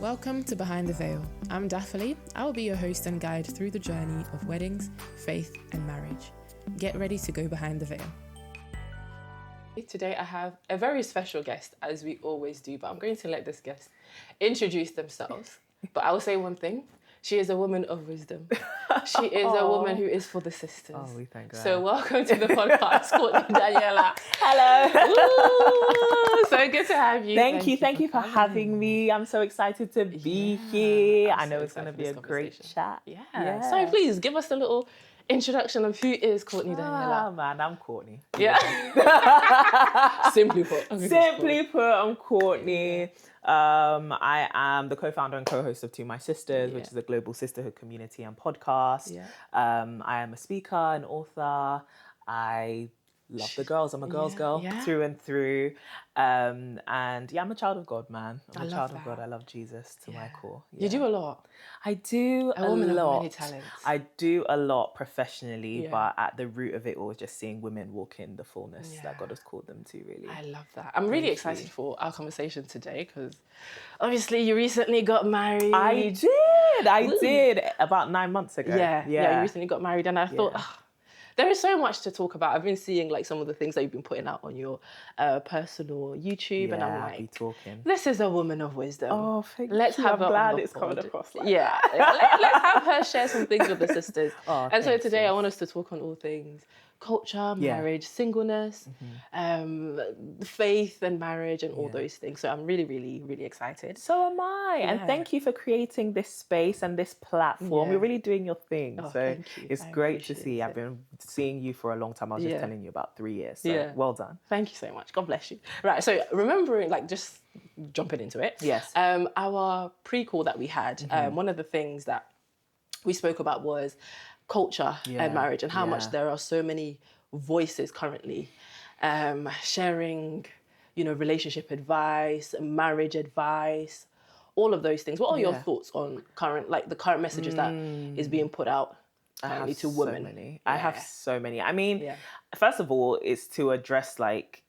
Welcome to Behind the Veil. I'm Daphne. I will be your host and guide through the journey of weddings, faith, and marriage. Get ready to go behind the veil. Today I have a very special guest, as we always do, but I'm going to let this guest introduce themselves. But I will say one thing. She is a woman of wisdom. She is a woman who is for the sisters. Oh, we thank God. So welcome to the podcast, Courtney Daniella. Hello. Ooh, so good to have you. Thank you for having me. I'm so excited to be here. I know it's going to be a great chat. Yeah. So please give us a little introduction of who is Courtney Daniella. Ah, man, I'm Courtney. Yeah. Simply put. I'm Courtney. I am the co-founder and co-host of To My Sisters, which is a global sisterhood community and podcast. Yeah. I am a speaker, an author. I love the girls. I'm a girls girl through and through. And I'm a child of God, man. I'm a child of God. I love Jesus to my core. Yeah. You do a lot. I do a woman lot. of many talents. I do a lot professionally, but at the root of it all is just seeing women walk in the fullness that God has called them to, really. I love that. I'm really excited for our conversation today because obviously you recently got married. I did. About 9 months ago. Yeah, you recently got married and I thought, there is so much to talk about. I've been seeing like some of the things that you've been putting out on your personal YouTube, and I'm like, this is a woman of wisdom. Oh, thank you. I'm glad it's coming across. Let's have her share some things with the sisters. And so today I want us to talk on all things culture, marriage, singleness, faith and marriage and all those things. So I'm really, really, really excited. So am I. And thank you for creating this space and this platform. You're really doing your thing. So it's great to see. I've been seeing you for a long time. I was just telling you about 3 years. So well done. Thank you so much. God bless you. Right. So remembering, like, just jumping into it. Yes. Our pre-call that we had, one of the things that we spoke about was culture and marriage and how much there are so many voices currently sharing, relationship advice, marriage advice, all of those things. What are your thoughts on the current messages that is being put out currently to women? I have so many. I mean, first of all, it's to address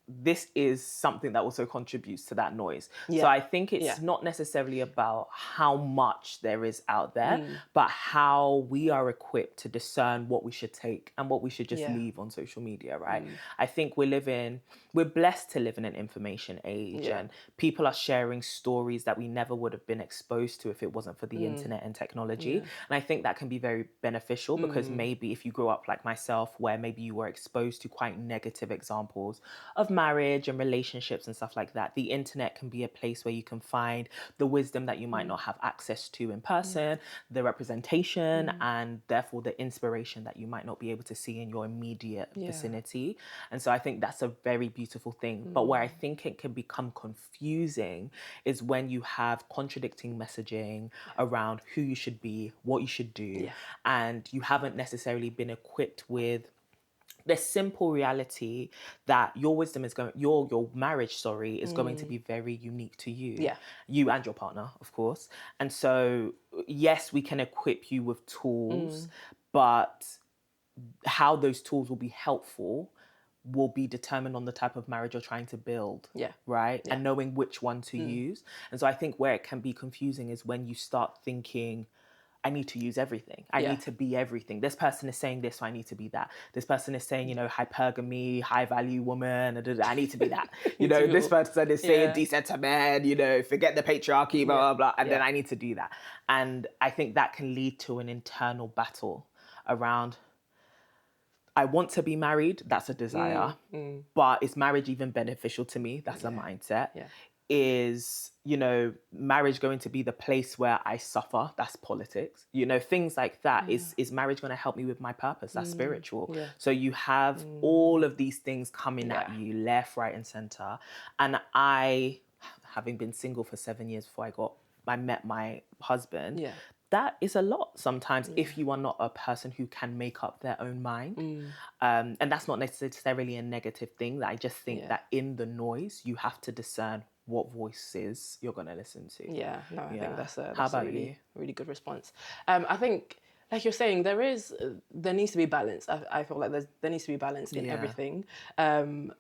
this is something that also contributes to that noise. So I think it's not necessarily about how much there is out there, but how we are equipped to discern what we should take and what we should just leave on social media, right? I think we're blessed to live in an information age, and people are sharing stories that we never would have been exposed to if it wasn't for the internet and technology. And I think that can be very beneficial because maybe if you grew up like myself, where maybe you were exposed to quite negative examples of marriage and relationships and stuff like that, the internet can be a place where you can find the wisdom that you might not have access to in person, the representation, and therefore the inspiration that you might not be able to see in your immediate vicinity. And so I think that's a very beautiful thing. But where I think it can become confusing is when you have contradicting messaging around who you should be, what you should do, and you haven't necessarily been equipped with the simple reality that your wisdom is your marriage, is going to be very unique to you. Yeah. You and your partner, of course. And so, yes, we can equip you with tools, but how those tools will be helpful will be determined on the type of marriage you're trying to build. Yeah. Right? Yeah. And knowing which one to use. And so I think where it can be confusing is when you start thinking, I need to use everything. I need to be everything. This person is saying this, so I need to be that. This person is saying, hypergamy, high value woman. I need to be that. This person is saying decent to men, forget the patriarchy, blah, blah, blah. And then I need to do that. And I think that can lead to an internal battle around, I want to be married. That's a desire. But is marriage even beneficial to me? That's a mindset. Yeah. Is, marriage going to be the place where I suffer? That's politics. Things like that. Is marriage going to help me with my purpose? That's spiritual. Yeah. So you have all of these things coming at you left, right, and center. And I, having been single for 7 years before I met my husband, that is a lot sometimes if you are not a person who can make up their own mind. And that's not necessarily a negative thing. I just think that in the noise, you have to discern what voices you're going to listen to. Yeah, no, I think that's a really, really good response. I think, like you're saying, there needs to be balance. I feel like there needs to be balance in everything.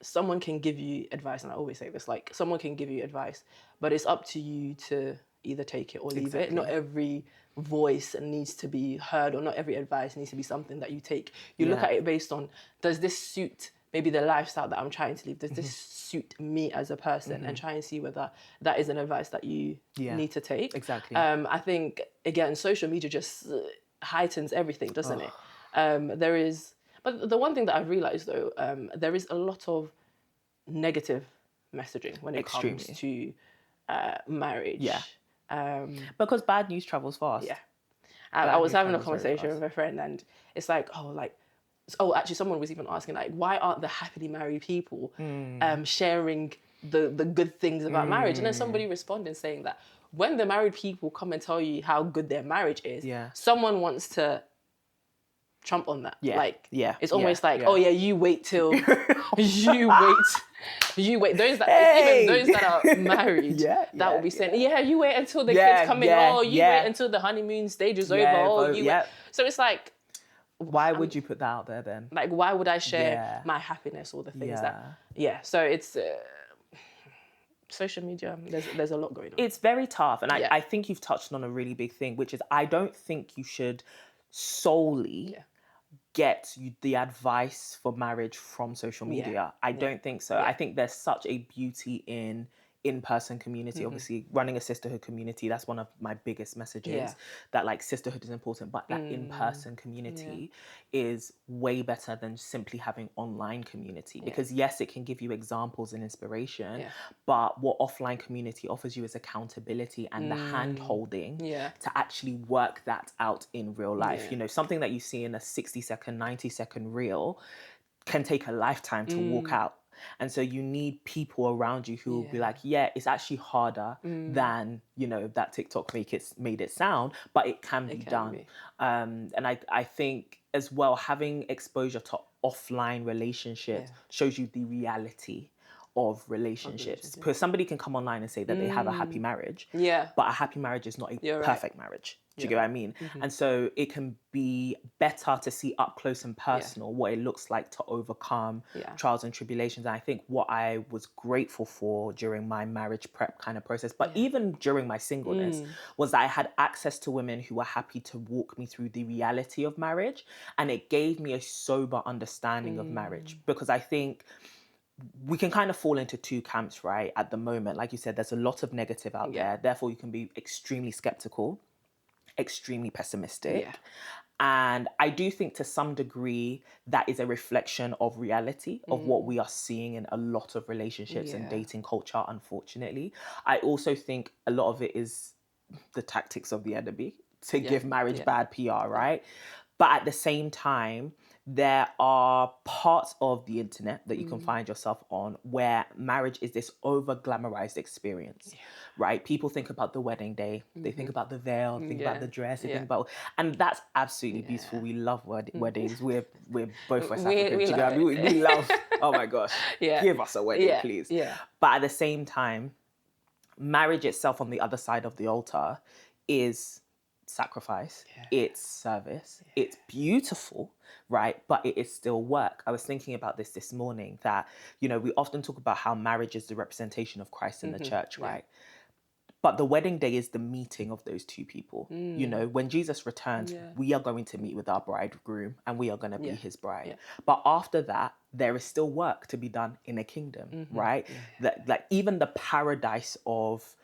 Someone can give you advice, and I always say this, someone can give you advice, but it's up to you to either take it or leave it. Not every voice needs to be heard, or not every advice needs to be something that you take. You look at it based on, does this suit maybe the lifestyle that I'm trying to live? Does this suit me as a person? And try and see whether that is an advice that you need to take. Exactly. I think, again, social media just heightens everything, doesn't it? But the one thing that I've realised, though, there is a lot of negative messaging when it comes to marriage. Yeah. Because bad news travels fast. Yeah. I was having a conversation with a friend, and it's like, actually someone was even asking, like, why aren't the happily married people sharing the good things about marriage? And then somebody responded saying that when the married people come and tell you how good their marriage is, someone wants to trump on that. It's almost like, you wait till you wait. Those that even those that are married, that will be saying, you wait until the kids come in. Wait until the honeymoon stage is over. Wait. So it's like, why would you put that out there then? Like, why would I share my happiness or the things that? So it's social media. There's a lot going on. It's very tough, and I think you've touched on a really big thing, which is I don't think you should solely get the advice for marriage from social media. I don't think so. I think there's such a beauty in-person community. Obviously, running a sisterhood community, that's one of my biggest messages, that like sisterhood is important, but that in-person community is way better than simply having online community, because yes, it can give you examples and inspiration, but what offline community offers you is accountability and the hand-holding to actually work that out in real life. You know, something that you see in a 60-second, 90-second reel can take a lifetime to walk out. And so you need people around you who will be like, it's actually harder than, that TikTok made it sound, but it can be done. And I think as well, having exposure to offline relationships shows you the reality of relationships. Because somebody can come online and say that they have a happy marriage, but a happy marriage is not a perfect marriage. Do you get what I mean? And so it can be better to see up close and personal what it looks like to overcome trials and tribulations. And I think what I was grateful for during my marriage prep kind of process, but even during my singleness, was that I had access to women who were happy to walk me through the reality of marriage. And it gave me a sober understanding of marriage, because I think we can kind of fall into two camps, right? At the moment, like you said, there's a lot of negative out there. Therefore, you can be extremely skeptical, extremely pessimistic. And I do think to some degree that is a reflection of reality of what we are seeing in a lot of relationships and dating culture, unfortunately. I also think a lot of it is the tactics of the enemy to give marriage bad PR, right? But at the same time, there are parts of the internet that you can find yourself on where marriage is this over-glamorized experience, right? People think about the wedding day, they think about the veil, think about the dress, they think about, and that's absolutely beautiful. We love weddings. We're both West African. We love, oh my gosh, give us a wedding, please. But at the same time, marriage itself on the other side of the altar is sacrifice, it's service, it's beautiful, right? But it is still work. I was thinking about this morning, that, we often talk about how marriage is the representation of Christ in the church, right? But the wedding day is the meeting of those two people. When Jesus returns, we are going to meet with our bridegroom and we are going to be his bride. But after that, there is still work to be done in a kingdom, right? That, like, even the paradise of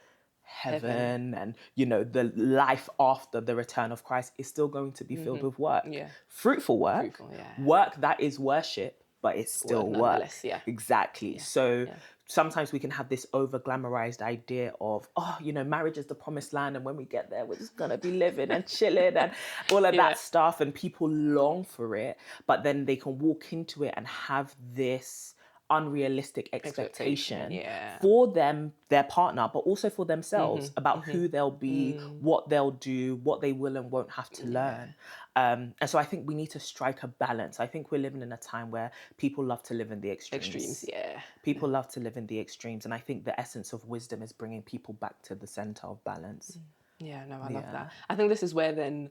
heaven and the life after the return of Christ is still going to be filled with work, fruitful work, work that is worship, but it's still work. Exactly. So sometimes we can have this over glamorized idea of, marriage is the promised land, and when we get there, we're just gonna be living and chilling and all of that stuff, and people long for it, but then they can walk into it and have this unrealistic expectation for them, their partner, but also for themselves about who they'll be, what they'll do, what they will and won't have to learn. And so I think we need to strike a balance. I think we're living in a time where people love to live in the extremes. People love to live in the extremes. And I think the essence of wisdom is bringing people back to the center of balance. I love that. I think this is where then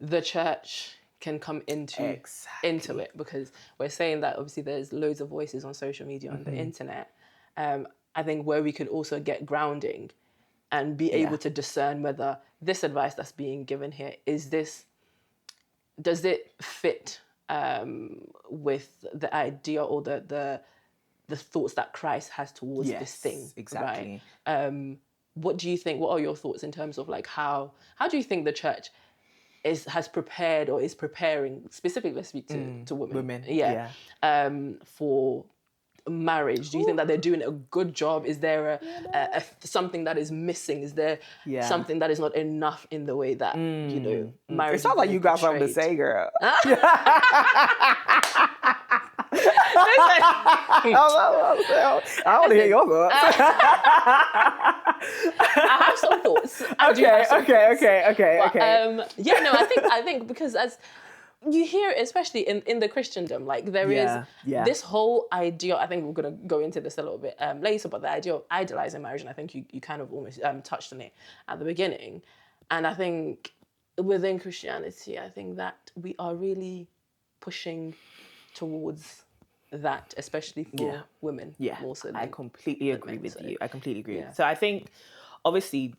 the church can come into it, because we're saying that obviously there's loads of voices on social media, on the internet. I think where we could also get grounding and be able to discern whether this advice that's being given here, does it fit with the idea or the thoughts that Christ has towards this thing? Exactly. Right? What do you think? What are your thoughts in terms of like how do you think the church has prepared or is preparing, specifically let's speak to women, for marriage? Do you think that they're doing a good job? Is there something that is missing? Is there something that is not enough in the way that marriage? It sounds like you got something to say, girl. I want to hear your thoughts. I have some thoughts. Okay. Yeah, no, I think because as you hear, especially in the Christendom, like there is this whole idea. I think we're going to go into this a little bit later, but the idea of idolizing marriage, and I think you kind of almost touched on it at the beginning. And I think within Christianity, I think that we are really pushing towards that, especially for women. Yeah, more so I completely agree with you. I completely agree. Yeah. So I think, obviously,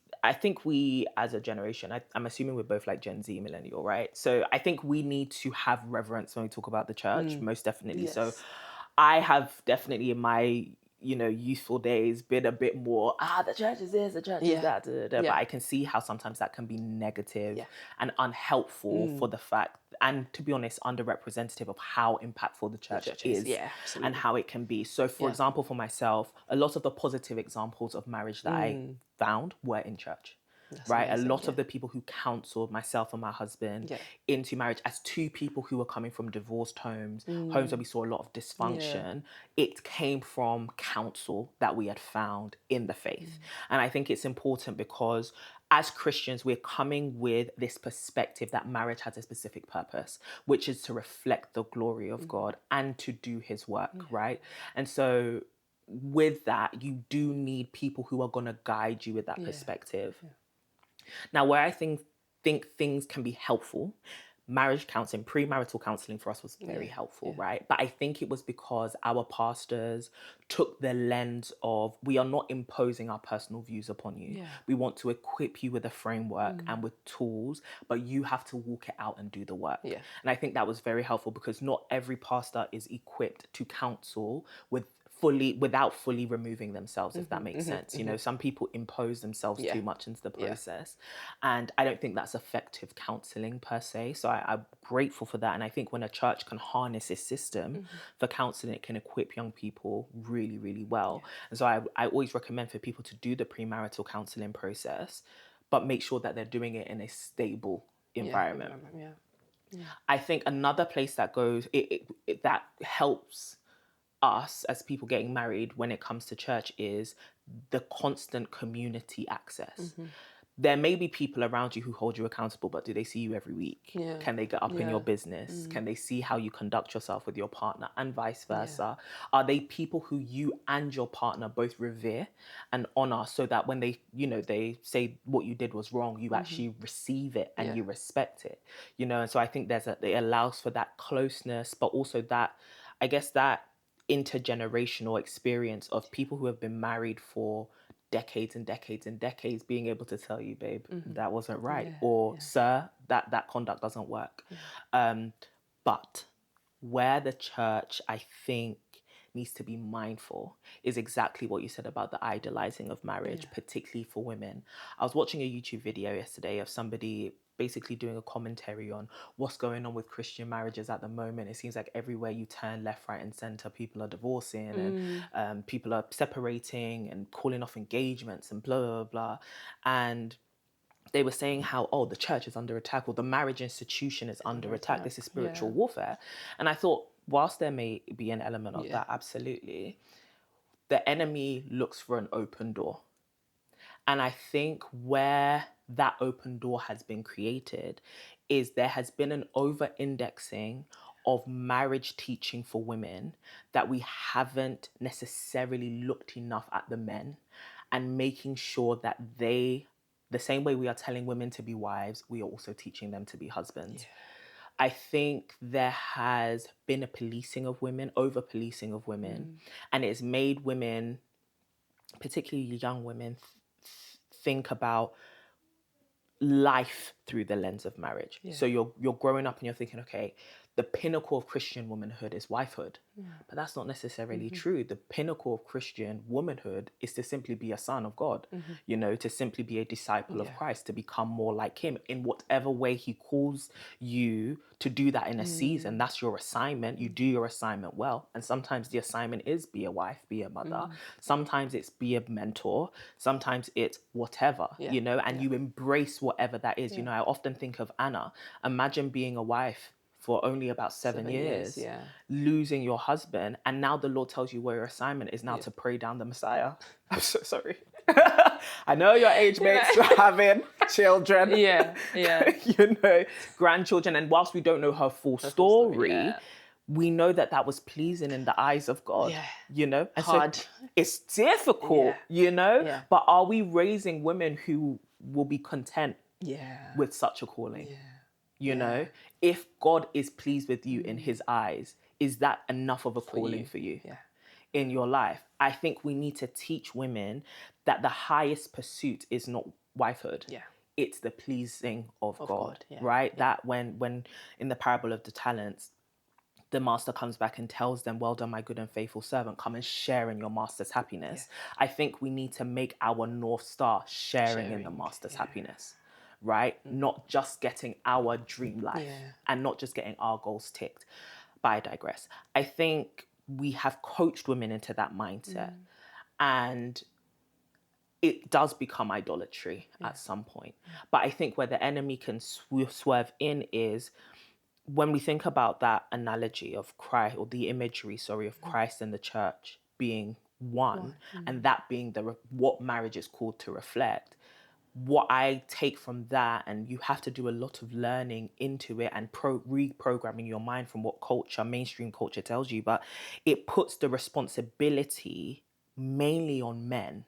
we as a generation, I'm assuming we're both like Gen Z, millennial, right? So I think we need to have reverence when we talk about the church, most definitely. Yes. So I have definitely in my youthful days been a bit more, the church is this, the church is that, but I can see how sometimes that can be negative and unhelpful for the fact, and to be honest, underrepresentative of how impactful the church is and how it can be. So for example, for myself, a lot of the positive examples of marriage that I found were in church. That's right. Amazing, a lot of the people who counseled myself and my husband into marriage as two people who were coming from divorced homes, homes where we saw a lot of dysfunction, it came from counsel that we had found in the faith. And I think it's important because as Christians, we're coming with this perspective that marriage has a specific purpose, which is to reflect the glory of God and to do his work, right? And so with that, you do need people who are going to guide you with that perspective. Now, where I think things can be helpful, marriage counseling, premarital counseling for us was very helpful, right? But I think it was because our pastors took the lens of, we are not imposing our personal views upon you. Yeah. We want to equip you with a framework and with tools, but you have to walk it out and do the work. Yeah. And I think that was very helpful because not every pastor is equipped to counsel without fully removing themselves, if that makes sense. You know, some people impose themselves too much into the process. And I don't think that's effective counseling per se. So I'm grateful for that. And I think when a church can harness this system for counseling, it can equip young people really, really well. And so I always recommend for people to do the premarital counseling process, but make sure that they're doing it in a stable environment. I think another place that goes, that helps us as people getting married when it comes to church is the constant community access. There may be people around you who hold you accountable, but do they see you every week? Can they get up in your business? Can they see how you conduct yourself with your partner and vice versa? Are they people who you and your partner both revere and honor so that when they, they say what you did was wrong, you actually receive it and you respect it, And so I think it allows for that closeness, but also that, I guess that intergenerational experience of people who have been married for decades and decades and decades being able to tell you, babe, that wasn't right, or sir, that conduct doesn't work. But where the church, I think, needs to be mindful is exactly what you said about the idolizing of marriage, particularly for women. I was watching a YouTube video yesterday of somebody basically doing a commentary on what's going on with Christian marriages at the moment. It seems like everywhere you turn, left, right, and center, people are divorcing and people are separating and calling off engagements and blah, blah, blah. And they were saying how, the church is under attack, or the marriage institution is under attack. This is spiritual warfare. And I thought, whilst there may be an element of that, absolutely, the enemy looks for an open door. And I think where that open door has been created is there has been an over-indexing of marriage teaching for women that we haven't necessarily looked enough at the men and making sure that the same way we are telling women to be wives, we are also teaching them to be husbands. I think there has been a policing of women, over-policing of women, and it's made women, particularly young women, think about life through the lens of marriage. So you're growing up and you're thinking, okay, the pinnacle of Christian womanhood is wifehood. But that's not necessarily true. The pinnacle of Christian womanhood is to simply be a son of God, you know, to simply be a disciple of Christ, to become more like him in whatever way he calls you to do that in a season. That's your assignment. You do your assignment well. And sometimes the assignment is be a wife, be a mother. Sometimes it's be a mentor. Sometimes it's whatever, you know, and you embrace whatever that is. You know, I often think of Anna. Imagine being a wife for only about 7 years, losing your husband, and now the Lord tells you where your assignment is now to pray down the Messiah. I'm so sorry. I know your age mates are having children, you know, grandchildren, and whilst we don't know her full story, we know that that was pleasing in the eyes of God, you know? And hard. So it's difficult, you know? But are we raising women who will be content with such a calling? You know, if God is pleased with you in his eyes, is that enough of a calling for you in your life? I think we need to teach women that the highest pursuit is not wifehood. It's the pleasing of God, right? That when in the parable of the talents, the master comes back and tells them, well done, my good and faithful servant, come and share in your master's happiness. I think we need to make our North Star sharing in the master's happiness. Right? Not just getting our dream life and not just getting our goals ticked. But I digress. I think we have coached women into that mindset and it does become idolatry at some point. But I think where the enemy can swerve in is when we think about that analogy of Christ, or the imagery, of Christ and the church being one. And that being what marriage is called to reflect. What I take from that, and you have to do a lot of learning into it and reprogramming your mind from what culture, mainstream culture tells you, but it puts the responsibility mainly on men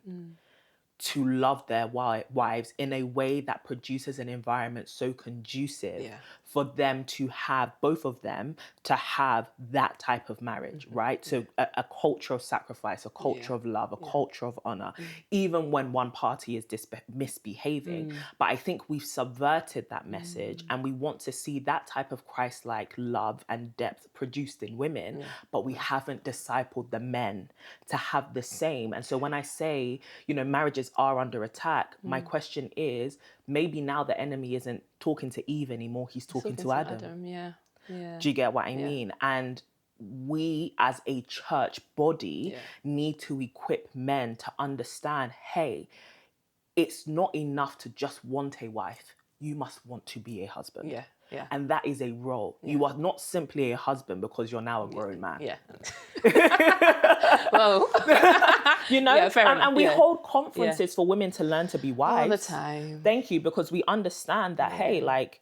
to love their wives in a way that produces an environment so conducive for them to have, both of them, to have that type of marriage, right? So a culture of sacrifice, a culture of love, a culture of honor, even when one party is misbehaving. But I think we've subverted that message and we want to see that type of Christ-like love and depth produced in women, but we haven't discipled the men to have the same. And so when I say, you know, marriages are under attack, my question is, maybe now the enemy isn't talking to Eve anymore, he's talking to Adam. Do you get what I mean? And we as a church body need to equip men to understand, hey, it's not enough to just want a wife, you must want to be a husband. And that is a role. You are not simply a husband because you're now a grown man. Well, you know, and we hold conferences for women to learn to be wives all the time. Thank you, because we understand that hey, like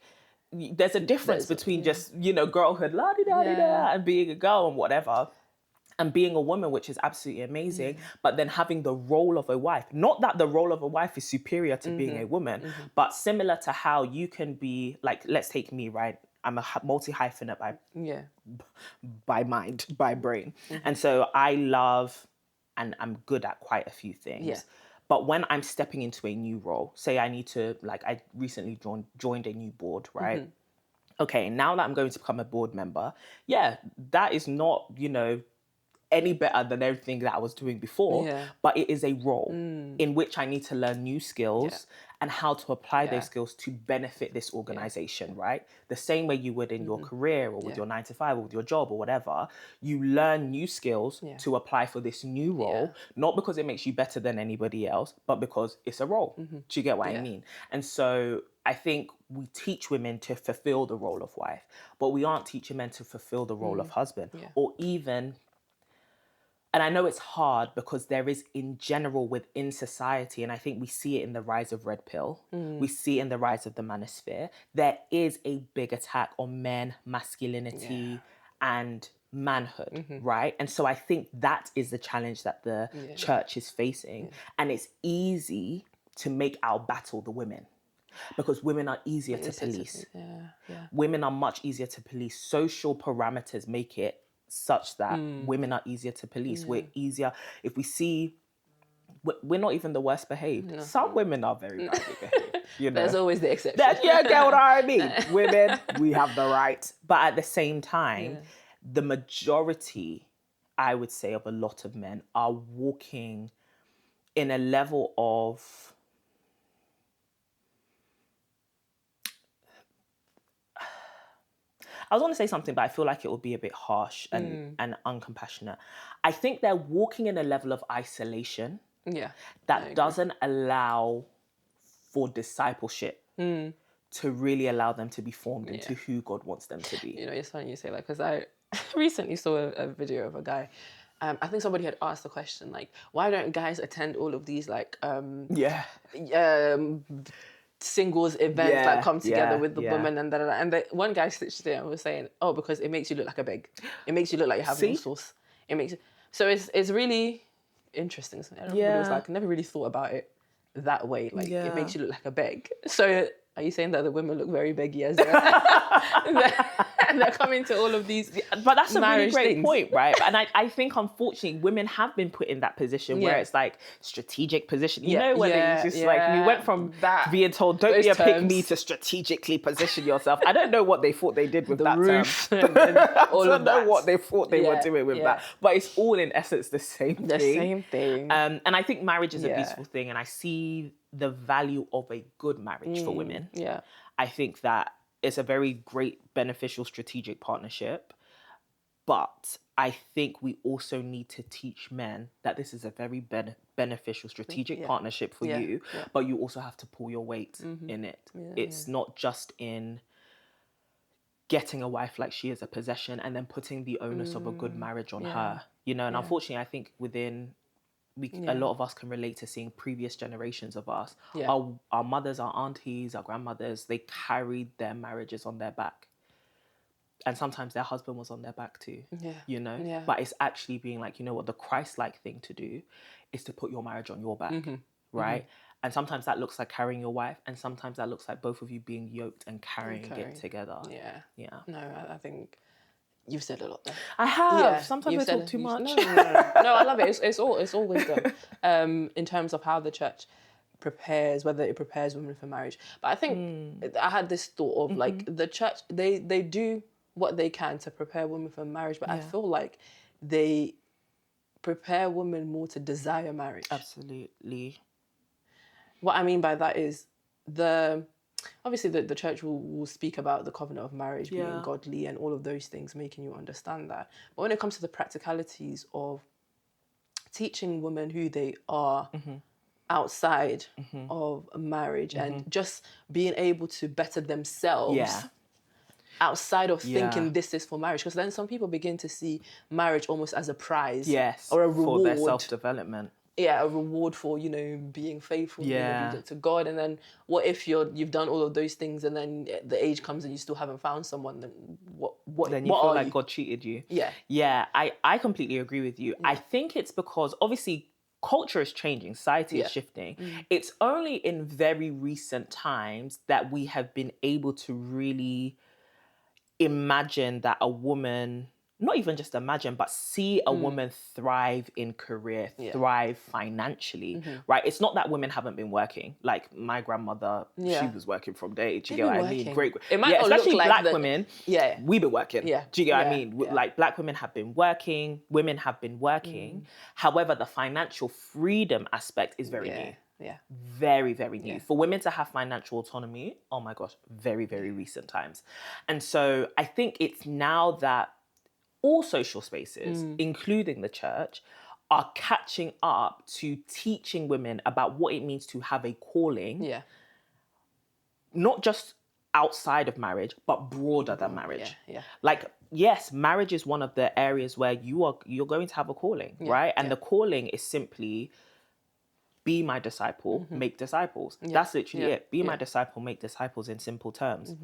there's a difference between just, you know, girlhood, la-di-da-di-da, and being a girl and whatever, and being a woman, which is absolutely amazing, but then having the role of a wife. Not that the role of a wife is superior to being a woman, but similar to how you can be, like, let's take me, right? I'm a multi-hyphenate by mind, by brain. And so I love, and I'm good at quite a few things. But when I'm stepping into a new role, say I need to, like, I recently joined a new board, right? Okay, now that I'm going to become a board member, that is not, you know, any better than everything that I was doing before, but it is a role in which I need to learn new skills and how to apply those skills to benefit this organization, right? The same way you would in your career or with your 9 to 5 or with your job or whatever, you learn new skills to apply for this new role, not because it makes you better than anybody else, but because it's a role. Do you get what I mean? And so I think we teach women to fulfill the role of wife, but we aren't teaching men to fulfill the role of husband or even. And I know it's hard because there is in general within society, and I think we see it in the rise of Red Pill, we see it in the rise of the manosphere, there is a big attack on men, masculinity, and manhood, right? And so I think that is the challenge that the church is facing. And it's easy to make our battle the women, because women are easier to police. Women are much easier to police. Social parameters make it such that women are easier to police. We're easier. If we see we're not even the worst behaved. No. Some women are very badly behaved. There's always the exception. Yeah, get what I mean? Women, we have the right. But at the same time, the majority, I would say, of a lot of men are walking in a level of I was going to say something, but I feel like it would be a bit harsh and uncompassionate. I think they're walking in a level of isolation that doesn't allow for discipleship to really allow them to be formed into who God wants them to be. It's funny you say that, because I recently saw a video of a guy. I think somebody had asked the question, like, why don't guys attend all of these, like, singles events that come together with the women and da-da-da. And one guy stitched it and was saying, oh, because it makes you look like a beg. It makes you look like you have no source. It makes so it's really interesting. So everybody was like, never really thought about it that way. Like, it makes you look like a beg. So are you saying that the women look very beggy as they're coming to all of these? But that's a really great things. point, right? And I think, unfortunately, women have been put in that position where it's like strategic position. You know, when it's just like, we went from being told, don't be a pick me, to strategically position yourself. I don't know what they thought they did with that roof term. I don't know what they thought they were doing with that. But it's all, in essence, the same thing. The same thing. And I think marriage is a beautiful thing. And I see the value of a good marriage for women. Yeah. I think that it's a very great, beneficial, strategic partnership. But I think we also need to teach men that this is a very beneficial, strategic partnership for you, but you also have to pull your weight in it. It's not just in getting a wife like she is a possession and then putting the onus of a good marriage on her. And unfortunately, I think a lot of us can relate to seeing previous generations of us. Our mothers, our aunties, our grandmothers, they carried their marriages on their back. And sometimes their husband was on their back too, But it's actually being like, you know what, the Christ-like thing to do is to put your marriage on your back, right? And sometimes that looks like carrying your wife, and sometimes that looks like both of you being yoked and carrying it together. Yeah. No, I think you've said a lot there. I have. Sometimes I talk too much. No, I love it. It's all wisdom. In terms of how the church prepares, whether it prepares women for marriage. But I think I had this thought of like, the church, they do what they can to prepare women for marriage, but I feel like they prepare women more to desire marriage. Absolutely. What I mean by that is obviously the church will speak about the covenant of marriage being godly and all of those things, making you understand that. But when it comes to the practicalities of teaching women who they are outside of marriage and just being able to better themselves outside of thinking this is for marriage, because then some people begin to see marriage almost as a prize or a reward for their self-development. A reward for, being faithful, being obedient to God. And then what if you've done all of those things and then the age comes and you still haven't found someone? Then what? Then you feel like God cheated you. Yeah. I completely agree with you. I think it's because obviously culture is changing, society is shifting. It's only in very recent times that we have been able to really imagine that a woman, not even just imagine, but see a woman thrive in career, thrive financially, right? It's not that women haven't been working. Like my grandmother, she was working from day. Do you get what I mean? Great. It might not especially look like black women. We've been working. Do you get what I mean? Like black women have been working, women have been working. However, the financial freedom aspect is very new. Very, very new. For women to have financial autonomy, oh my gosh, very, very recent times. And so I think it's now that all social spaces, including the church, are catching up to teaching women about what it means to have a calling, not just outside of marriage, but broader than marriage. Like, yes, marriage is one of the areas where you're going to have a calling, right? And the calling is simply be my disciple, make disciples. That's literally it. Be my disciple, make disciples in simple terms.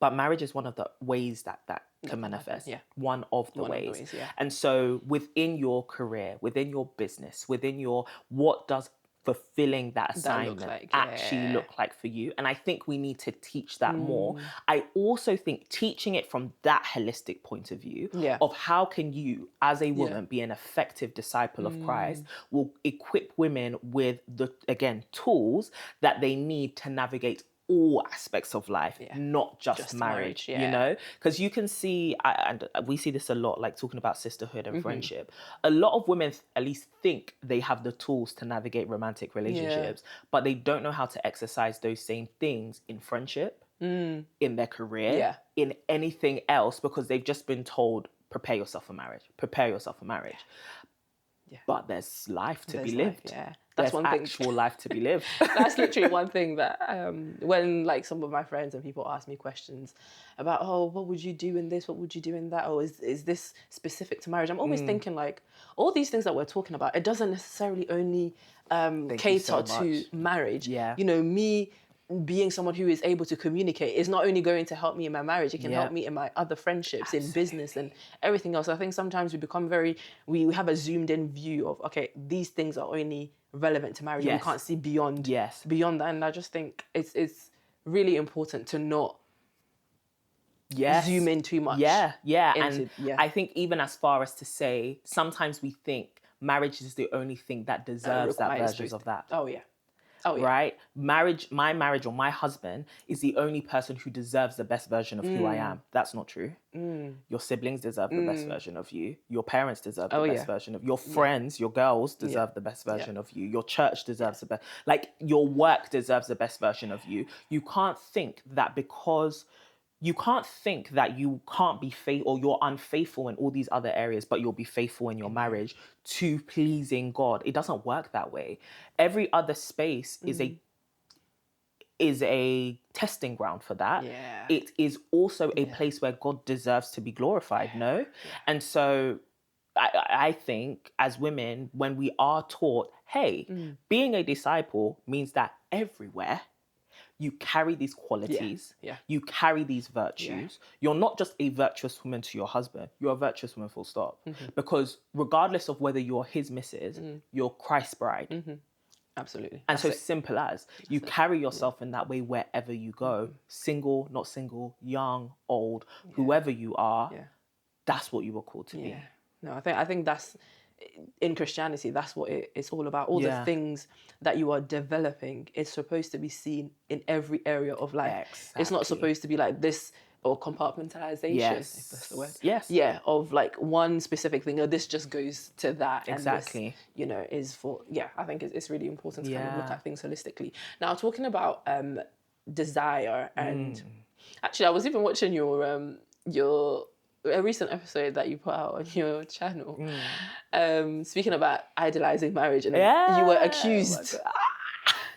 But marriage is one of the ways that can manifest. One of the ways. And so within your career, within your business, within your, what does fulfilling that assignment actually look like for you? And I think we need to teach that more. I also think teaching it from that holistic point of view of how can you, as a woman, be an effective disciple of Christ, will equip women with the, again, tools that they need to navigate all aspects of life, not just marriage, you know? Because you can see, and we see this a lot, like talking about sisterhood and friendship. A lot of women at least think they have the tools to navigate romantic relationships, but they don't know how to exercise those same things in friendship, in their career, in anything else, because they've just been told, prepare yourself for marriage, prepare yourself for marriage. But there's life to be lived. That's one thing. Actual life to be lived. That's literally one thing that when like some of my friends and people ask me questions about, oh, what would you do in this? What would you do in that? Or is this specific to marriage? I'm always thinking like all these things that we're talking about, it doesn't necessarily only cater to marriage. You know, me being someone who is able to communicate is not only going to help me in my marriage, it can help me in my other friendships, in business and everything else. I think sometimes we become we have a zoomed in view of, okay, these things are only relevant to marriage. We can't see beyond that. And I just think it's really important to not zoom in too much. And I think even as far as to say, sometimes we think marriage is the only thing that deserves that version of that. Right? Marriage, my marriage or my husband is the only person who deserves the best version of who I am. That's not true. Your siblings deserve the best version of you. Your parents deserve the best version of you. Your friends, your girls deserve the best version of you. Your church deserves the best. Like, your work deserves the best version of you. You can't think that because you can't be faithful or you're unfaithful in all these other areas, but you'll be faithful in your marriage to pleasing God. It doesn't work that way. Every other space is a testing ground for that. It is also a place where God deserves to be glorified, no? And so I think as women, when we are taught, hey, being a disciple means that everywhere you carry these qualities, you carry these virtues. You're not just a virtuous woman to your husband, you're a virtuous woman full stop. Because regardless of whether you're his missus, you're Christ's bride. Absolutely. And so simple as, you carry yourself in that way wherever you go, single, not single, young, old, whoever you are, that's what you were called to be. No, I think that's, in Christianity, that's what it's all about. All the things that you are developing is supposed to be seen in every area of life. It's not supposed to be like this, or compartmentalization, if that's the word. Of like one specific thing, or this just goes to that. And this, you know, is for, I think it's really important to kind of look at things holistically. Now, talking about desire, and actually I was even watching a recent episode that you put out on your channel, speaking about idolizing marriage, and you were accused.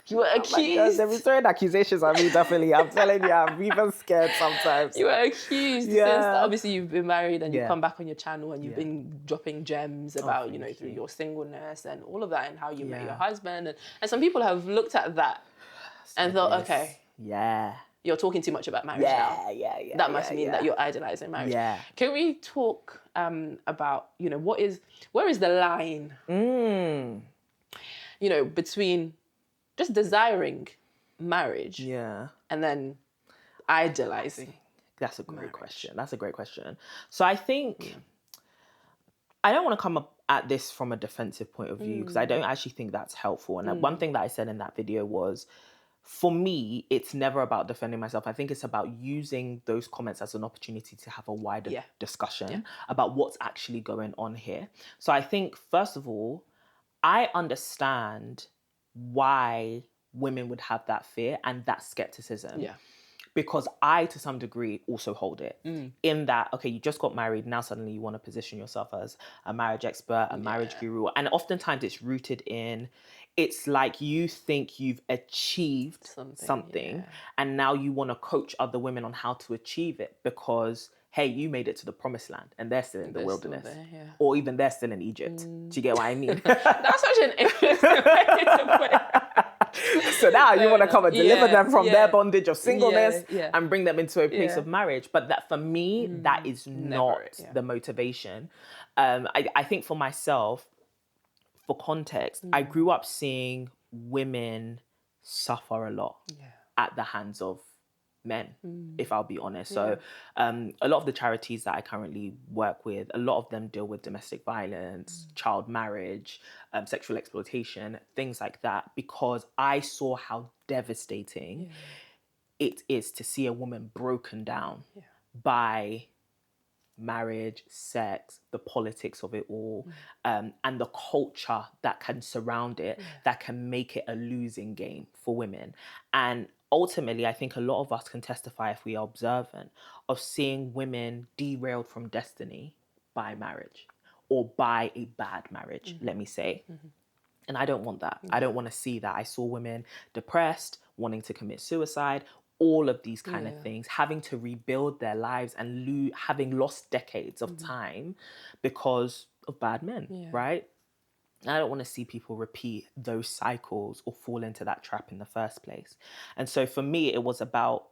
You were accused. They've been throwing accusations at me, definitely. I'm telling you, I'm even scared sometimes. You were accused. Since obviously you've been married and you've come back on your channel and you've been dropping gems about, you know, through your singleness and all of that, and how you met your husband. And some people have looked at that and thought, okay, you're talking too much about marriage now. That must mean that you're idolizing marriage. Can we talk about, you know, where is the line, you know, between just desiring marriage and then idolizing? That's a great question. That's a great question. So I think, I don't want to come up at this from a defensive point of view, because I don't actually think that's helpful. And one thing that I said in that video was, for me, it's never about defending myself. I think it's about using those comments as an opportunity to have a wider discussion about what's actually going on here. So I think, first of all, I understand why women would have that fear and that skepticism. Because I, to some degree, also hold it. In that, okay, you just got married, now suddenly you want to position yourself as a marriage expert, a marriage guru. And oftentimes it's rooted in, it's like you think you've achieved something and now you want to coach other women on how to achieve it because, hey, you made it to the promised land and they're still in the wilderness. Or even they're still in Egypt. Do you get what I mean? That's such an interesting way to put it. So now you want to come and deliver them from their bondage of singleness and bring them into a place of marriage. But that, for me, that is not the motivation. I think for myself, for context, I grew up seeing women suffer a lot at the hands of men, if I'll be honest. So a lot of the charities that I currently work with, a lot of them deal with domestic violence, child marriage, sexual exploitation, things like that, because I saw how devastating it is to see a woman broken down by marriage, sex, the politics of it all, and the culture that can surround it, that can make it a losing game for women. And ultimately, I think a lot of us can testify, if we are observant, of seeing women derailed from destiny by marriage, or by a bad marriage, let me say. And I don't want that. I don't want to see that. I saw women depressed, wanting to commit suicide, all of these kind of things, having to rebuild their lives and having lost decades of time because of bad men, right? I don't want to see people repeat those cycles or fall into that trap in the first place. And so for me, it was about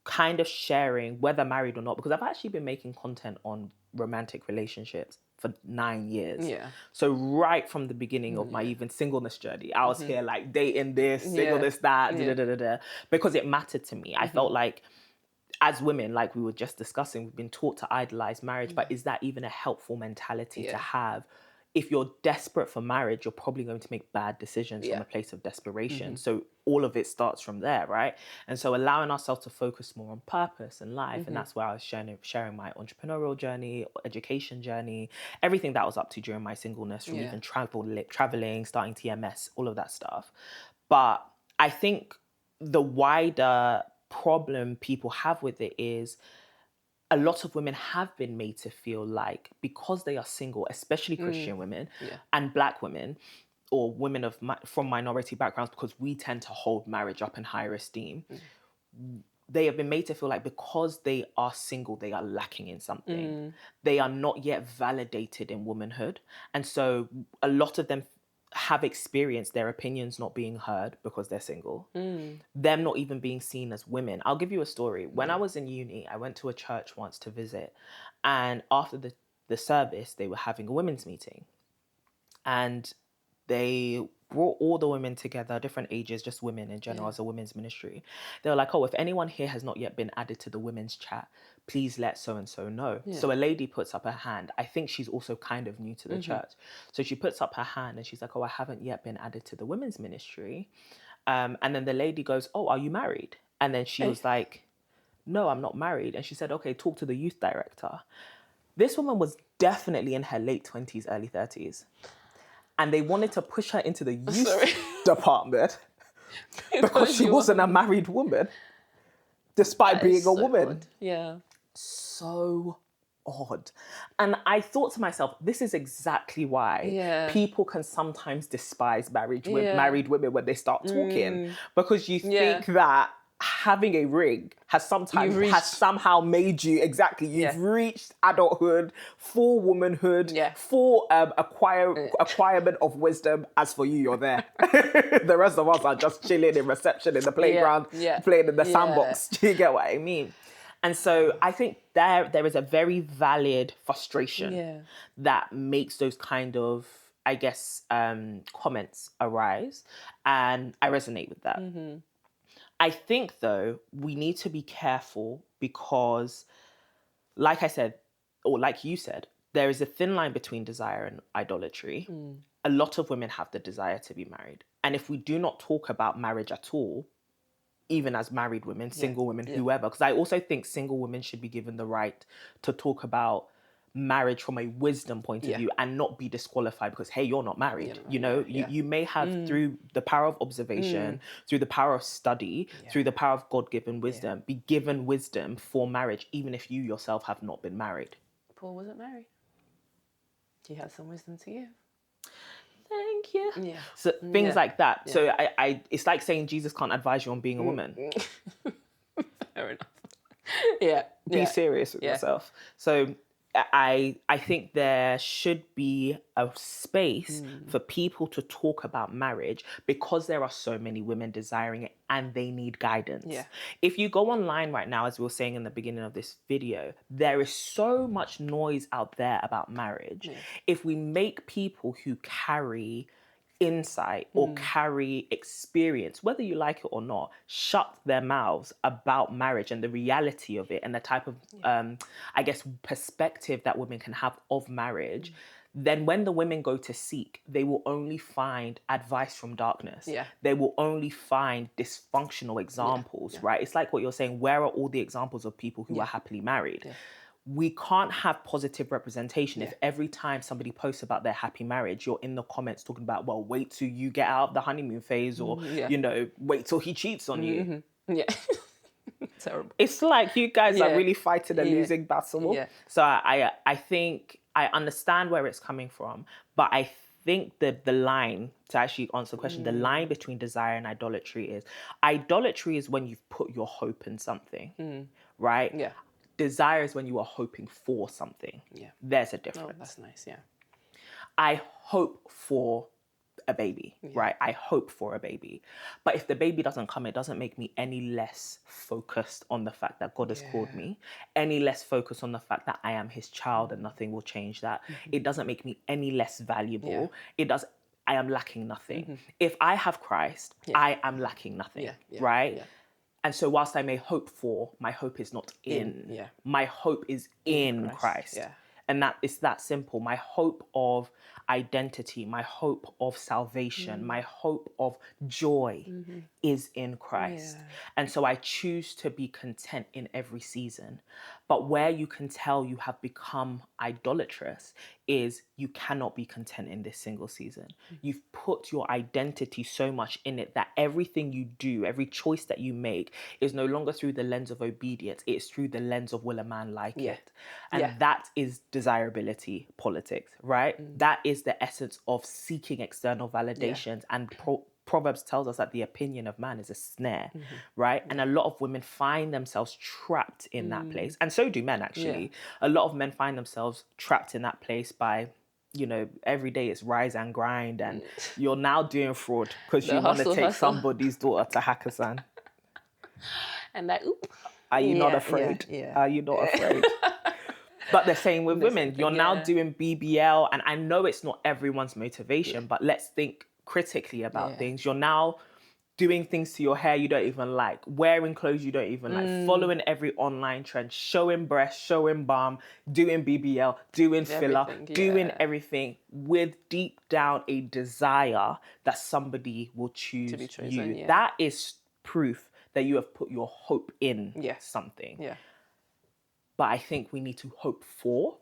kind of sharing, whether married or not, because I've actually been making content on romantic relationships for 9 years. So right from the beginning of my even singleness journey, I was here like dating this, single this, that, because it mattered to me. I felt like, as women, like we were just discussing, we've been taught to idolize marriage, but is that even a helpful mentality to have? If you're desperate for marriage, you're probably going to make bad decisions from a place of desperation. So all of it starts from there, right? And so allowing ourselves to focus more on purpose and life, and that's where I was sharing my entrepreneurial journey, education journey, everything that I was up to during my singleness, from even traveling, starting TMS, all of that stuff. But I think the wider problem people have with it is, a lot of women have been made to feel like, because they are single, especially Christian women and Black women, or women from minority backgrounds, because we tend to hold marriage up in higher esteem, they have been made to feel like because they are single, they are lacking in something. They are not yet validated in womanhood. And so a lot of them have experienced their opinions not being heard because they're single, them not even being seen as women. I'll give you a story. When I was in uni, I went to a church once to visit, and after the service, they were having a women's meeting, and they brought all the women together, different ages, just women in general, as a women's ministry. They were like, oh, if anyone here has not yet been added to the women's chat, please let so-and-so know. So a lady puts up her hand. I think she's also kind of new to the church. So she puts up her hand and she's like, oh, I haven't yet been added to the women's ministry. And then the lady goes, oh, are you married? And then she was like, no, I'm not married. And she said, okay, talk to the youth director. This woman was definitely in her late 20s, early 30s. And they wanted to push her into the youth department because she wasn't a married woman, despite being a woman. Odd. So odd. And I thought to myself, this is exactly why people can sometimes despise married women when they start talking, because you think that having a ring has somehow made you, you've reached adulthood, full womanhood, full acquirement of wisdom. As for you, you're there. The rest of us are just chilling in reception in the playground, playing in the sandbox. Do you get what I mean? And so I think there is a very valid frustration that makes those kind of, I guess, comments arise. And I resonate with that. I think, though, we need to be careful because, like I said, or like you said, there is a thin line between desire and idolatry. A lot of women have the desire to be married. And if we do not talk about marriage at all, even as married women, single women, whoever, because I also think single women should be given the right to talk about marriage from a wisdom point of view and not be disqualified because, hey, you're not married. You may have, through the power of observation, through the power of study, through the power of God-given wisdom, be given wisdom for marriage, even if you yourself have not been married. Paul wasn't married. He had some wisdom to give. Thank you. So things like that. So I it's like saying Jesus can't advise you on being a woman. Fair enough. Be serious with yourself. So I think there should be a space for people to talk about marriage because there are so many women desiring it and they need guidance. If you go online right now, as we were saying in the beginning of this video, there is so much noise out there about marriage. If we make people who carry insight or carry experience, whether you like it or not, shut their mouths about marriage and the reality of it and the type of, I guess, perspective that women can have of marriage, then when the women go to seek, they will only find advice from darkness. Yeah. They will only find dysfunctional examples, right? It's like what you're saying, where are all the examples of people who are happily married? Yeah. We can't have positive representation if every time somebody posts about their happy marriage, you're in the comments talking about, well, wait till you get out of the honeymoon phase, or, you know, wait till he cheats on you. Yeah. Terrible. It's like you guys are really fighting a losing battle. Yeah. So I think I understand where it's coming from, but I think that the line, to actually answer the question, the line between desire and idolatry is when you've put your hope in something, right? Yeah. Desire is when you are hoping for something. Yeah. There's a difference. Oh, that's nice, yeah. I hope for a baby, right? I hope for a baby. But if the baby doesn't come, it doesn't make me any less focused on the fact that God has called me, any less focused on the fact that I am his child and nothing will change that. It doesn't make me any less valuable. I am lacking nothing. If I have Christ, I am lacking nothing, right? Yeah. And so whilst I may hope for, my hope is not in. My hope is in Christ. Yeah. And that is that simple. My hope of identity, my hope of salvation, my hope of joy is in Christ. Yeah. And so I choose to be content in every season. But where you can tell you have become idolatrous is you cannot be content in this single season. You've put your identity so much in it that everything you do, every choice that you make is no longer through the lens of obedience. It's through the lens of will a man like it? And that is desirability politics, right? That is the essence of seeking external validations. And Proverbs tells us that the opinion of man is a snare, right? And a lot of women find themselves trapped in that place. And so do men, actually. Yeah. A lot of men find themselves trapped in that place by, you know, every day it's rise and grind, and you're now doing fraud because you want to take somebody's daughter to Hakkasan. And like, oop. Are you not afraid? Are you not afraid? But the same with women. You're now doing BBL, and I know it's not everyone's motivation, but let's think critically about things. You're now doing things to your hair you don't even like, wearing clothes you don't even like, following every online trend, showing breasts, showing bum, doing BBL, doing filler, doing everything with deep down a desire that somebody will choose to be chosen, you. That is proof that you have put your hope in something. Yeah. But I think we need to hope for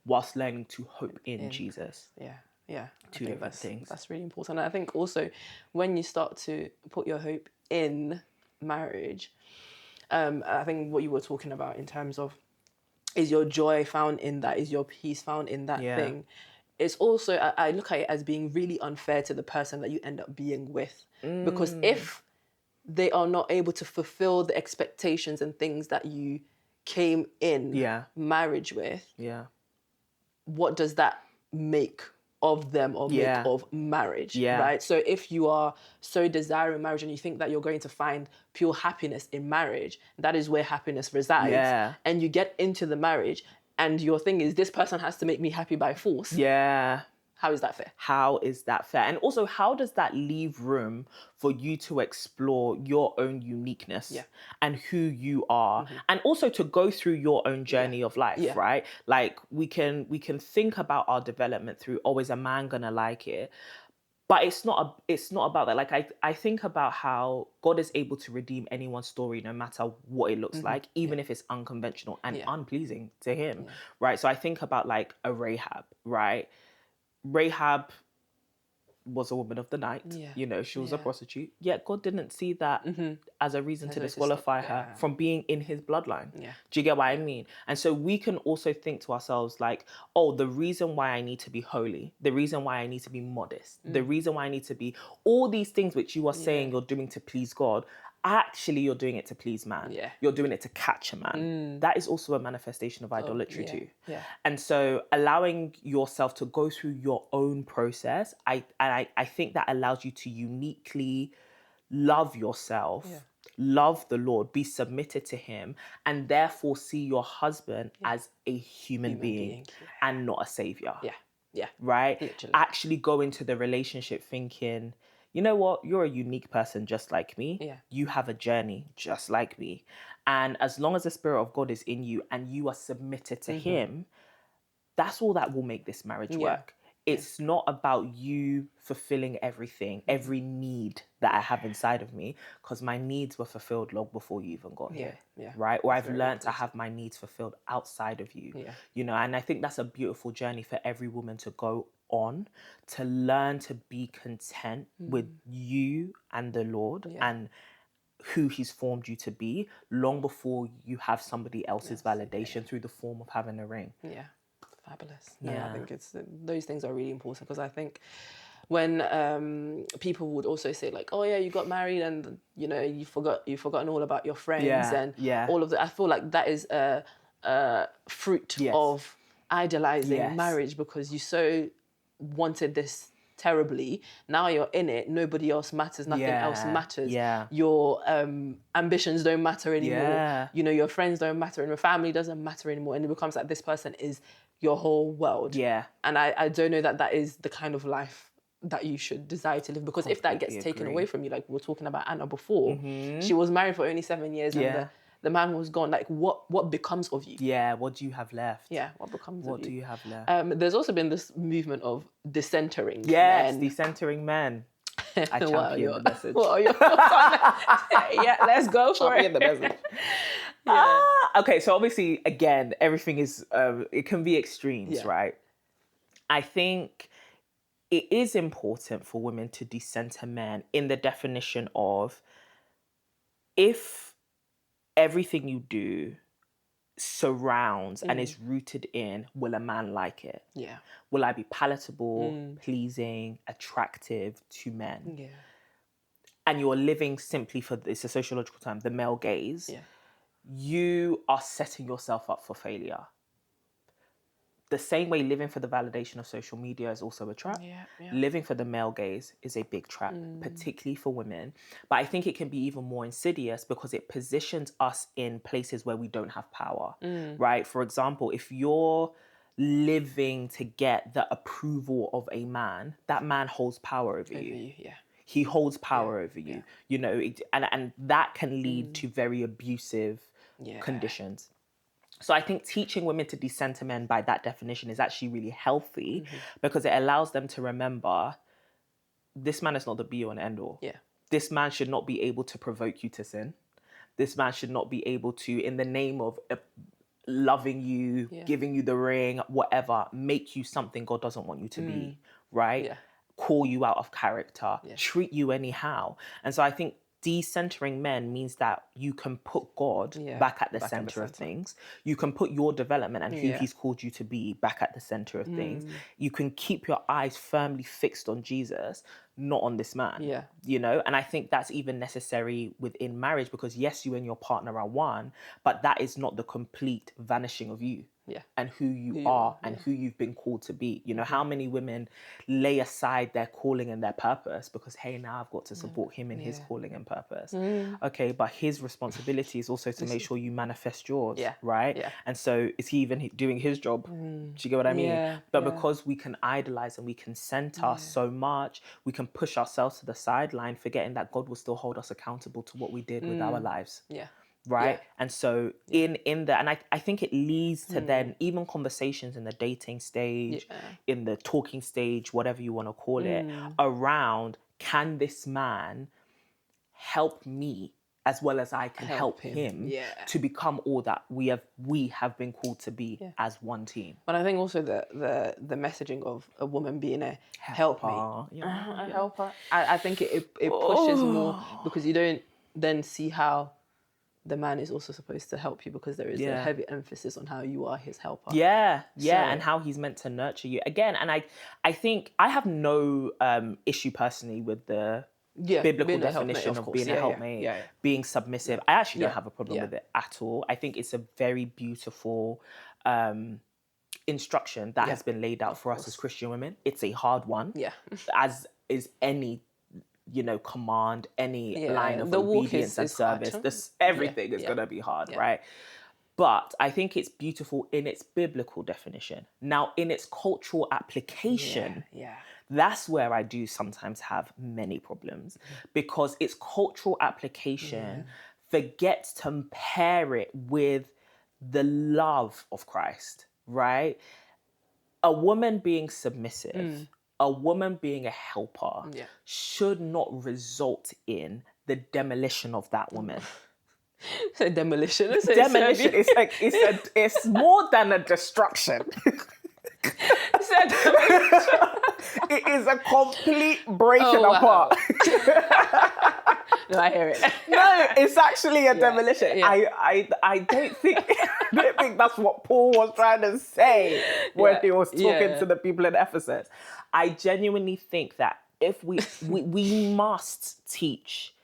whilst learning to hope in Jesus. Yeah. Yeah, two different things. That's really important. And I think also when you start to put your hope in marriage, I think what you were talking about in terms of, is your joy found in that? Is your peace found in that thing? It's also, I look at it as being really unfair to the person that you end up being with. Because if they are not able to fulfill the expectations and things that you came in marriage with, what does that make of them or make of marriage, right? So if you are so desiring marriage and you think that you're going to find pure happiness in marriage, that is where happiness resides. And you get into the marriage and your thing is, this person has to make me happy by force. How is that fair? How is that fair? And also, how does that leave room for you to explore your own uniqueness and who you are, and also to go through your own journey of life, right? Like we can think about our development through, oh, is a man gonna like it? But it's not about that. Like I think about how God is able to redeem anyone's story no matter what it looks like, even if it's unconventional and unpleasing to him, right? So I think about like a Rahab, right? Rahab was a woman of the night. You know, she was a prostitute. Yet God didn't see that as a reason to disqualify her from being in his bloodline. Do you get what I mean? And so we can also think to ourselves like, oh, the reason why I need to be holy, the reason why I need to be modest, the reason why I need to be all these things which you are saying you're doing to please God, actually you're doing it to please man. You're doing it to catch a man. That is also a manifestation of idolatry too. And so allowing yourself to go through your own process, I think that allows you to uniquely love yourself, love the Lord, be submitted to him, and therefore see your husband as a human being and not a savior. Yeah. Right? Literally. Actually go into the relationship thinking, you know what? You're a unique person just like me. Yeah. You have a journey just like me. And as long as the Spirit of God is in you and you are submitted to him, that's all that will make this marriage work. It's not about you fulfilling everything, every need that I have inside of me, because my needs were fulfilled long before you even got here. Right? Or I've learned to have my needs fulfilled outside of you. You know, and I think that's a beautiful journey for every woman to go on, to learn to be content with you and the Lord and who he's formed you to be, long before you have somebody else's validation through the form of having a ring. Yeah. Fabulous. No, I think those things are really important, because I think when people would also say like, oh yeah, you got married and you know you've forgotten all about your friends and all of that. I feel like that is a fruit of idolizing marriage, because you so wanted this terribly. Now you're in it, nobody else matters, nothing else matters. Your ambitions don't matter anymore. You know, your friends don't matter, and your family doesn't matter anymore, and it becomes like this person is your whole world. And I don't know that is the kind of life that you should desire to live, because if that gets taken away from you, like we were talking about Anna before, she was married for only 7 years and the man was gone. Like what becomes of you? What do you have left? What becomes of What you? do you have left? There's also been this movement of disentering men. men. Decentering men. I champion the message. What are your thoughts on that? Let's go for it. The message. Okay, so obviously, again, everything is, it can be extremes, right? I think it is important for women to decenter men in the definition of, if everything you do surrounds and is rooted in, will a man like it? Will I be palatable, pleasing, attractive to men? And you're living simply for, it's a sociological term, the male gaze, you are setting yourself up for failure. The same way living for the validation of social media is also a trap. Living for the male gaze is a big trap, particularly for women. But I think it can be even more insidious because it positions us in places where we don't have power, right? For example, if you're living to get the approval of a man, that man holds power over you. He holds power over you, you know, and that can lead to very abusive conditions. So I think teaching women to decenter men by that definition is actually really healthy because it allows them to remember, this man is not the be all and end all. This man should not be able to provoke you to sin. This man should not be able to, in the name of loving you, giving you the ring, whatever, make you something God doesn't want you to be, right? Call you out of character, treat you anyhow. And so I think decentering men means that you can put God back at the center of things. You can put your development and who he's called you to be back at the center of things. You can keep your eyes firmly fixed on Jesus, not on this man, you know? And I think that's even necessary within marriage because yes, you and your partner are one, but that is not the complete vanishing of you. And who you are and who you've been called to be. You know, how many women lay aside their calling and their purpose because, hey, now I've got to support him in his calling and purpose. Okay, but his responsibility is also to make sure you manifest yours, right? And so is he even doing his job? Do you get what I mean? But because we can idolize and we can center so much, we can push ourselves to the sideline, forgetting that God will still hold us accountable to what we did with our lives. Right. And so in that, and I think it leads to then even conversations in the dating stage, in the talking stage, whatever you want to call it, around, can this man help me as well as I can help him to become all that we have been called to be as one team. But I think also the messaging of a woman being a helpmate, a helper, I think it pushes more because you don't then see how the man is also supposed to help you because there is a heavy emphasis on how you are his helper. And how he's meant to nurture you. Again, and I think I have no issue personally with the biblical definition of being a helpmate, being submissive. I actually don't have a problem with it at all. I think it's a very beautiful instruction that has been laid out for us as Christian women. It's a hard one, as is any command, any line of obedience and service. Everything is going to be hard, right? But I think it's beautiful in its biblical definition. Now, in its cultural application, that's where I do sometimes have many problems, because its cultural application forgets to pair it with the love of Christ, right? A woman being submissive, a woman being a helper should not result in the demolition of that woman. So demolition. Demolition. It's more than a destruction. It is a complete breaking apart. No, I hear it. No, it's actually a demolition. Yeah. I don't think that's what Paul was trying to say when he was talking to the people in Ephesus. I genuinely think that if we must teach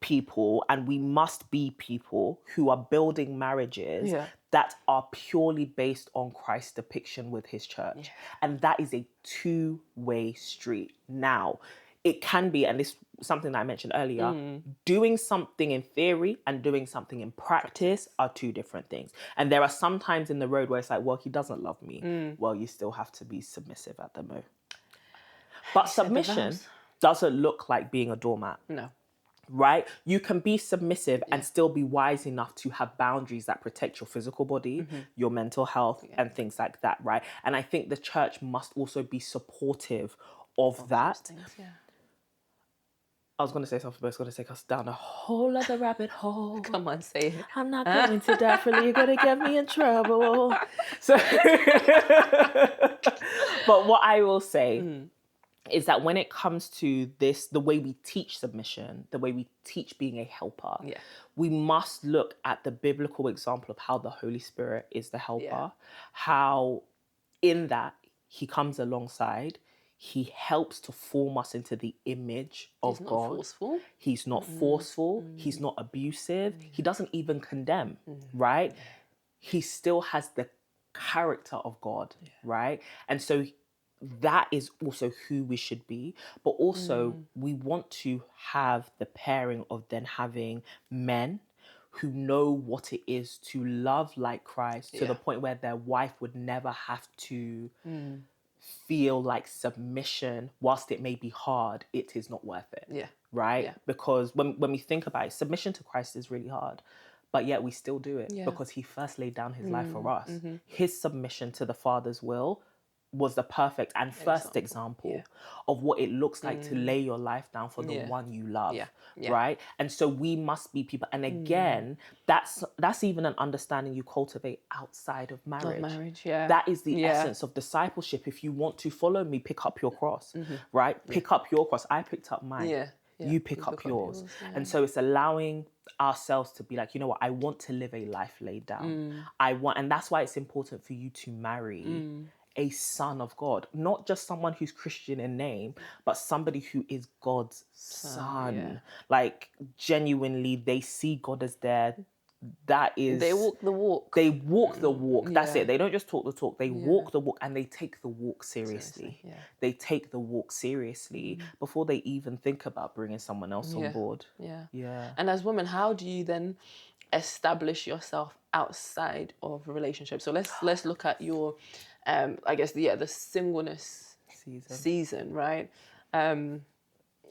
people, and we must be people who are building marriages that are purely based on Christ's depiction with his church. And that is a two-way street. Now, it can be, and this is something that I mentioned earlier, doing something in theory and doing something in practice are two different things. And there are some times in the road where it's like, well, he doesn't love me. Well, you still have to be submissive at the moment. But submission doesn't look like being a doormat. No. Right? You can be submissive and still be wise enough to have boundaries that protect your physical body, your mental health, and things like that, right? And I think the church must also be supportive of that. Things, I was going to say something, but it's going to take us down a whole other rabbit hole. Come on, say it. I'm not going to, Daphne. You're going to get me in trouble. So, but what I will say is that when it comes to this, the way we teach submission, the way we teach being a helper, we must look at the biblical example of how the Holy Spirit is the helper, how in that he comes alongside, he helps to form us into the image of God. He's not forceful. He's not forceful. He's not abusive. He doesn't even condemn, right? He still has the character of God, right? And so that is also who we should be. But also we want to have the pairing of then having men who know what it is to love like Christ to the point where their wife would never have to feel like submission, whilst it may be hard, it is not worth it. Right? Because when we think about it, submission to Christ is really hard. But yet we still do it because he first laid down his life for us. His submission to the Father's will was the perfect and first example of what it looks like to lay your life down for the one you love, right? And so we must be people. And again, that's even an understanding you cultivate outside of marriage. That is the essence of discipleship. If you want to follow me, pick up your cross, right? Pick up your cross. I picked up mine. You pick up yours. And so it's allowing ourselves to be like, you know what, I want to live a life laid down. And that's why it's important for you to marry a son of God, not just someone who's Christian in name, but somebody who is God's son. Like genuinely, they see God as their, that is... They walk the walk. They walk the walk. That's it. They don't just talk the talk. They walk the walk, and they take the walk seriously. They take the walk seriously before they even think about bringing someone else on board. And as women, how do you then establish yourself outside of a relationship? So let's look at your... I guess the singleness season, right? I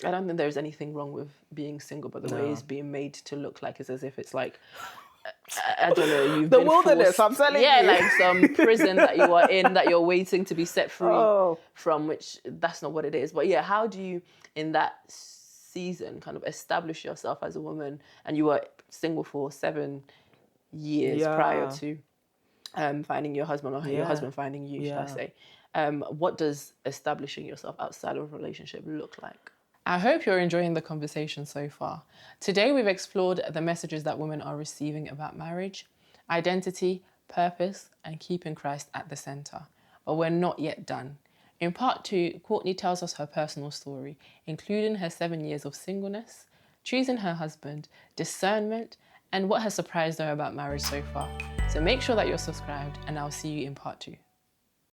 don't think there's anything wrong with being single, but the way it's being made to look like is as if it's like, I don't know, you've the been wilderness, forced, I'm telling you. Yeah, like some prison that you are in that you're waiting to be set free from, which that's not what it is. But how do you, in that season, kind of establish yourself as a woman? And you were single for 7 years prior to finding your husband, or your husband finding you, should I say. What does establishing yourself outside of a relationship look like? I hope you're enjoying the conversation so far. Today we've explored the messages that women are receiving about marriage, identity, purpose, and keeping Christ at the center. But we're not yet done. In part 2, Courtney tells us her personal story, including her 7 years of singleness, choosing her husband, discernment, and what has surprised her about marriage so far. So make sure that you're subscribed, and I'll see you in part 2.